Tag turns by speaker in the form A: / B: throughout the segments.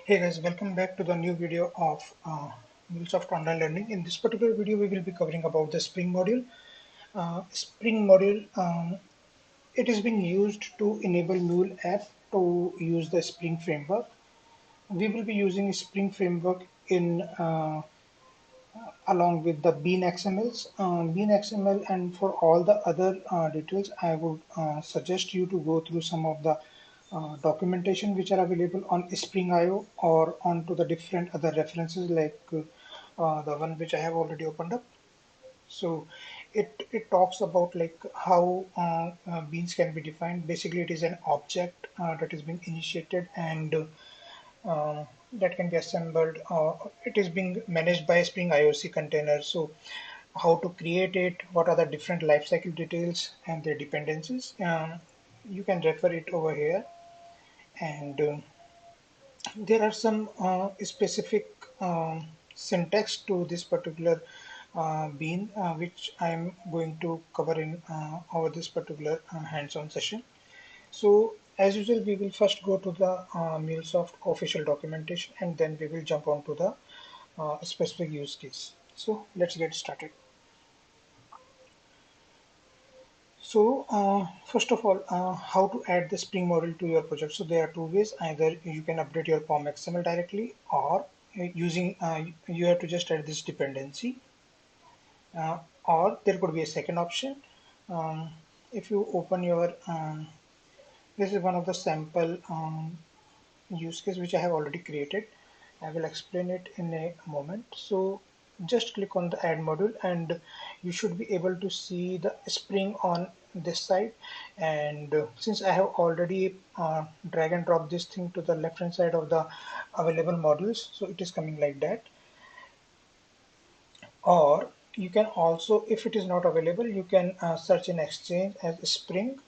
A: Hey guys, welcome back to the new video of MuleSoft Online Learning. In this particular video, we will be covering about the Spring module. Spring module, it is being used to enable Mule app to use the Spring framework. We will be using Spring framework in along with the Bean XMLs. Bean XML, and for all the other details, I would suggest you to go through some of the documentation which are available on Spring.io or onto the different other references like the one which I have already opened up. So it talks about like how beans can be defined. Basically, it is an object that is being initiated and that can be assembled. It is being managed by Spring IOC container. So how to create it, what are the different lifecycle details and their dependencies. You can refer it over here, and there are some specific syntax to this particular bean, which I am going to cover in over this particular hands-on session. So as usual, we will first go to the MuleSoft official documentation, and then we will jump on to the specific use case. So let's get started. So first of all, how to add the Spring module to your project. So there are two ways. Either you can update your POM XML directly, or using you have to just add this dependency. Or there could be a second option. Um, if you open your, this is one of the sample use case which I have already created. I will explain it in a moment. So just click on the add module and you should be able to see the Spring on this side. And since I have already drag and drop this thing to the left hand side of the available modules, so it is coming like that. Or you can also, if it is not available, you can search in Exchange as Spring,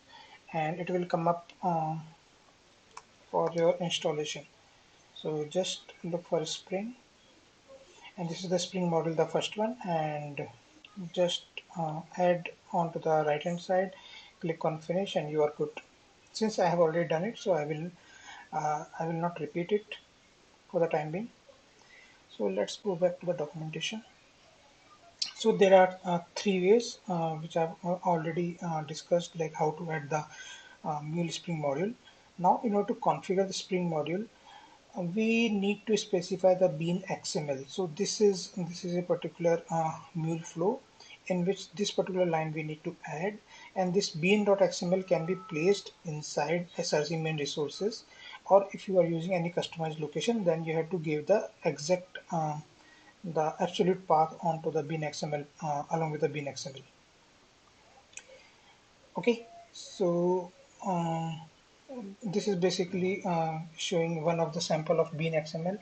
A: and it will come up for your installation. So just look for Spring, and this is the Spring module, the first one, and just add onto the right hand side, click on finish, and you are good. Since I have already done it, so I will not repeat it for the time being. So let's go back to the documentation. So there are three ways which I've already discussed, like how to add the Mule Spring module. Now in order to configure the Spring module, we need to specify the bean XML. So this is a particular mule flow in which this particular line we need to add, and this bean.xml can be placed inside SRC main resources, or if you are using any customized location, then you have to give the exact the absolute path onto the bean XML along with the bean XML. Okay, so this is basically showing one of the sample of bean XML.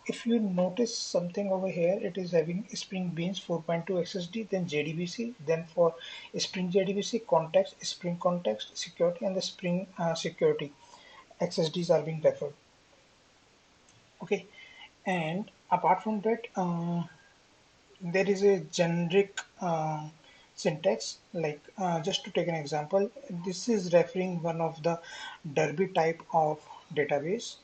A: If you notice something over here, it is having Spring Beans 4.2 XSD, then JDBC, then for Spring JDBC context, Spring context, security, and the Spring security XSDs are being referred. Okay, and apart from that, there is a generic syntax. Like just to take an example, this is referring one of the Derby type of database.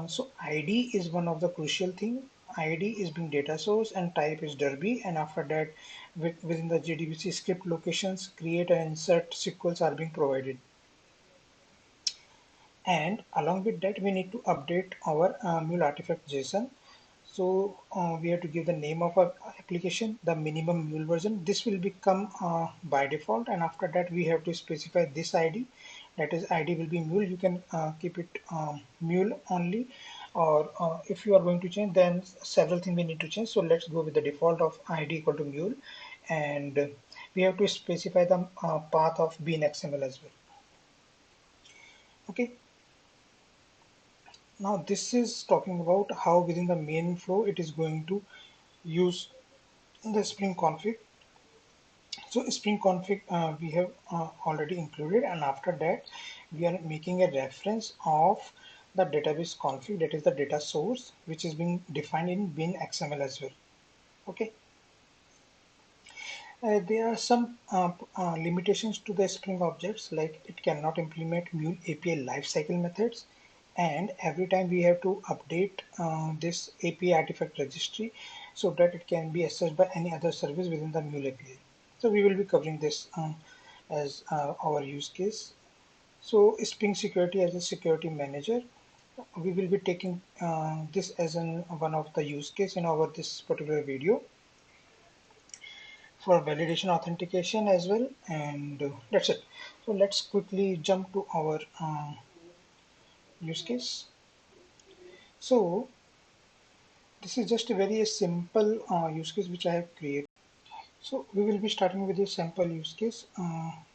A: So ID is one of the crucial thing. ID is being data source and type is Derby, and after that within the JDBC script locations, create and insert SQLs are being provided. And along with that, we need to update our mule artifact JSON. So we have to give the name of our application, the minimum mule version. This will become by default, and after that we have to specify this ID. That is ID will be mule. You can keep it mule only, or if you are going to change, then several things we need to change. So let's go with the default of ID equal to mule, and we have to specify the path of bean XML as well. Okay. Now this is talking about how within the main flow it is going to use the Spring config. So Spring config we have already included, and after that we are making a reference of the database config, that is the data source, which is being defined in bin XML as well. Okay. There are some limitations to the Spring objects, like it cannot implement Mule API lifecycle methods. and every time we have to update this API artifact registry so that it can be accessed by any other service within the Mule API. So we will be covering this as our use case. So Spring Security as a security manager, we will be taking this as one of the use case in our this particular video for validation authentication as well, and that's it. So let's quickly jump to our use case. So this is just a very simple use case which I have created. So we will be starting with a sample use case.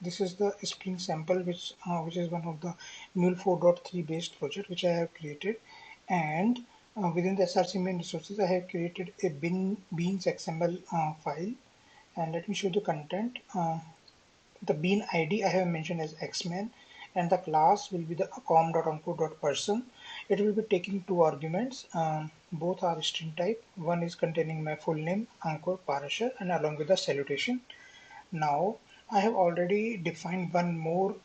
A: This is the Spring sample, which is one of the Mule 4.3 based project which I have created, and within the SRC main resources, I have created a beans XML file, and let me show the content. The bean ID I have mentioned as xman, and the class will be the com.ankur.person. It will be taking two arguments. Both are string type. One is containing my full name Ankur Parashar and along with the salutation. Now I have already defined one more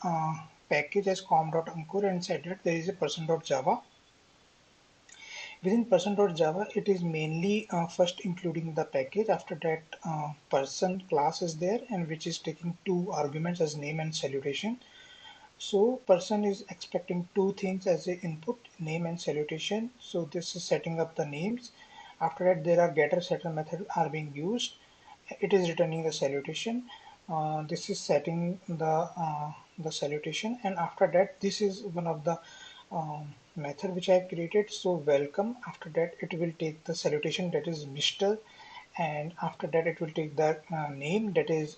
A: package as com.ankur and said that there is a person.java. Within person.java, it is mainly first including the package. After that, person class is there, and which is taking two arguments as name and salutation. So person is expecting two things as a input, name and salutation. So this is setting up the names. After that, there are getter setter method are being used. It is returning the salutation. This is setting the salutation, and after that, this is one of the method which I have created. So welcome. After that, it will take the salutation, that is Mr., and after that it will take the name, that is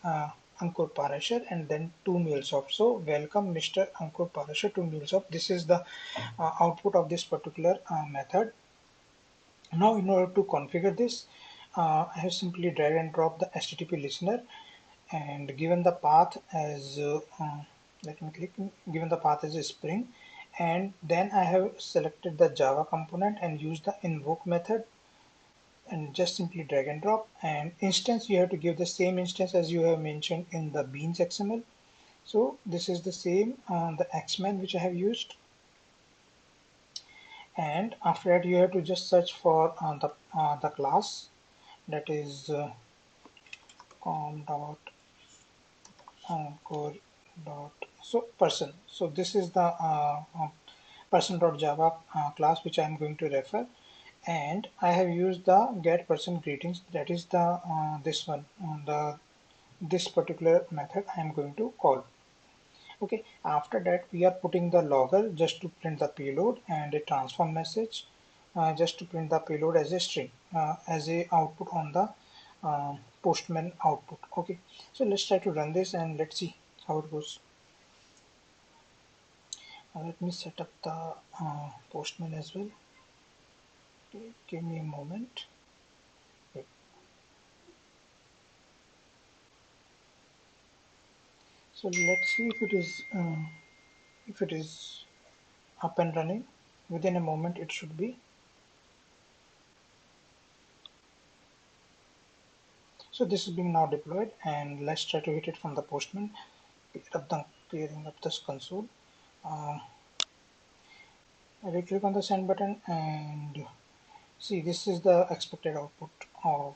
A: Ankur Parashar, and then to MuleSoft. So welcome Mr. Ankur Parashar to MuleSoft. This is the output of this particular method. Now in order to configure this, I have simply drag and drop the HTTP listener and given the path as let me click, given the path as a Spring, and then I have selected the Java component and used the invoke method and just simply drag and drop. And instance, you have to give the same instance as you have mentioned in the beans XML. So this is the same the xman which I have used, and after that you have to just search for the class, that is com dot core dot so person. So this is the person.java class which I am going to refer, and I have used the get person greetings, that is the this one the this particular method I am going to call. Okay, after that we are putting the logger just to print the payload, and a transform message just to print the payload as a string as a output on the postman output. Okay, so let's try to run this and let's see how it goes. Let me set up the postman as well. Okay, give me a moment. Okay. So let's see if it is up and running. Within a moment it should be. So this is being now deployed, and let's try to hit it from the postman. Clearing up this console. I will click on the send button and see, this is the expected output of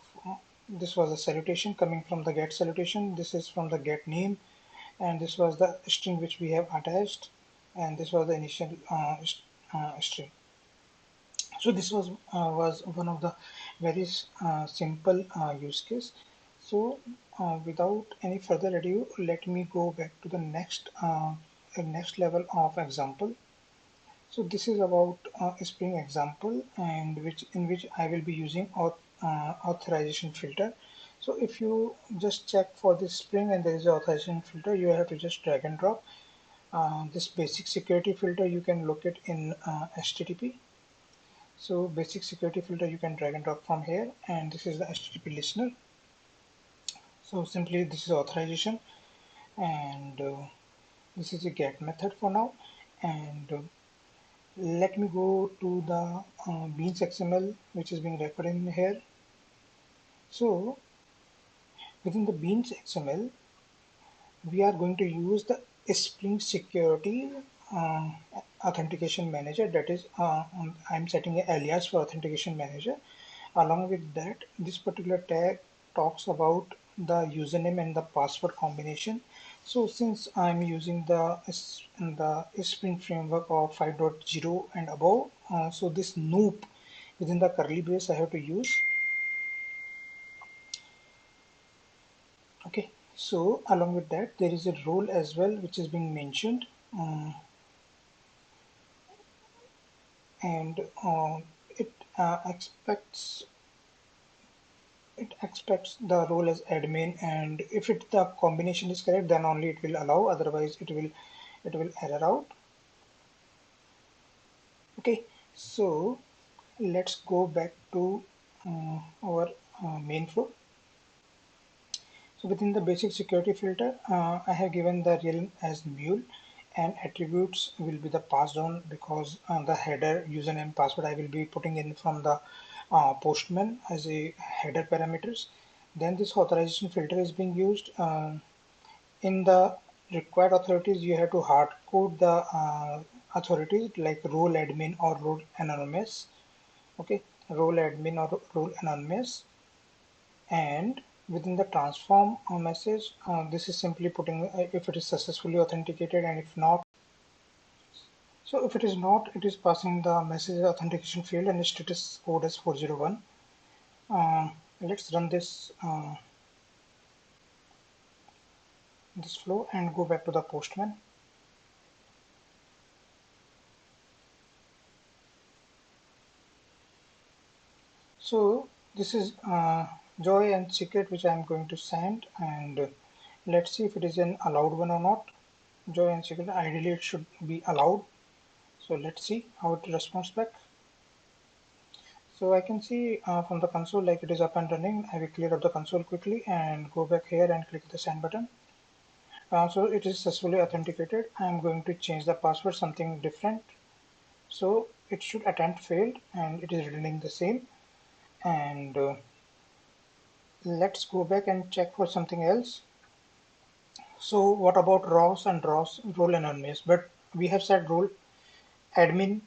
A: this was a salutation coming from the get salutation. This is from the get name, and this was the string which we have attached, and this was the initial string. So this was one of the very simple use case. So without any further ado, let me go back to the next level of example. So this is about a Spring example, and in which I will be using authorization filter. So if you just check for this Spring and there is an authorization filter, you have to just drag and drop this basic security filter. You can locate in HTTP. So basic security filter you can drag and drop from here, and this is the HTTP listener. So simply this is authorization, and this is a get method for now, and let me go to the beans XML which is being referred in here. So within the beans XML we are going to use the Spring security authentication manager, that is I'm setting an alias for authentication manager. Along with that, this particular tag talks about the username and the password combination. So since I'm using the Spring framework of 5.0 and above, so this Noop within the curly brace I have to use. Okay, so along with that, there is a role as well which is being mentioned, and it expects the role as admin, and if the combination is correct, then only it will allow, otherwise it will error out. Okay, so let's go back to our main flow. So within the basic security filter, I have given the realm as mule, and attributes will be the passed on, because the header username password I will be putting in from the postman as a header parameters. Then this authorization filter is being used. In the required authorities, you have to hard code the authorities like role admin or role anonymous. Okay, role admin or role anonymous. And within the transform message, this is simply putting if it is successfully authenticated, and if not, so if it is not, it is passing the message authentication field and status code as 401. Let's run this flow and go back to the postman. So this is joy and secret which I am going to send, and let's see if it is an allowed one or not. Joy and secret, ideally it should be allowed. So let's see how it responds back. So I can see from the console like it is up and running. I will clear up the console quickly and go back here and click the send button. So it is successfully authenticated. I am going to change the password something different. So it should attempt failed, and it is returning the same. And let's go back and check for something else. So what about ROS and ROS role anonymous? But we have set role admin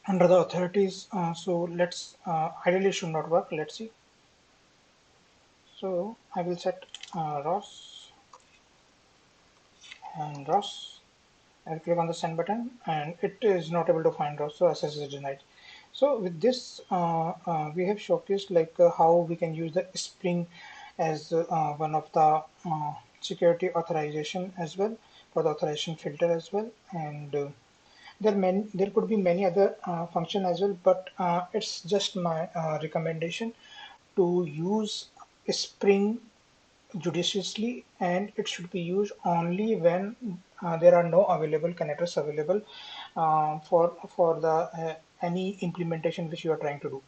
A: under the authorities. So let's ideally should not work. Let's see. So I will set ROS and ROS. I'll click on the send button, and it is not able to find ROS, so access is denied. So with this, we have showcased like how we can use the Spring as one of the security authorization as well, for the authorization filter as well, and there could be many other function as well, but it's just my recommendation to use Spring judiciously, and it should be used only when there are no available connectors available for the any implementation which you are trying to do.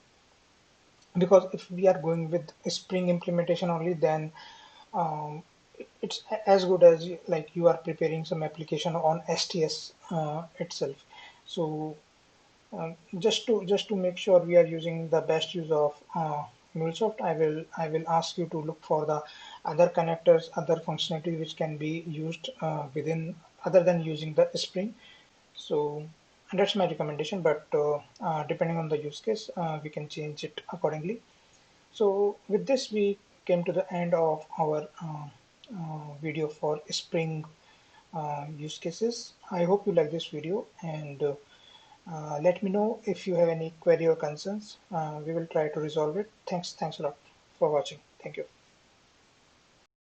A: Because if we are going with Spring implementation only, then um, it's as good as like you are preparing some application on STS itself. So just to make sure we are using the best use of MuleSoft, I will ask you to look for the other connectors, other functionality which can be used within other than using the Spring. So that's my recommendation, but depending on the use case, we can change it accordingly. So with this, we came to the end of our video for Spring use cases. I hope you like this video, and let me know if you have any query or concerns. We will try to resolve it. Thanks a lot for watching. Thank you.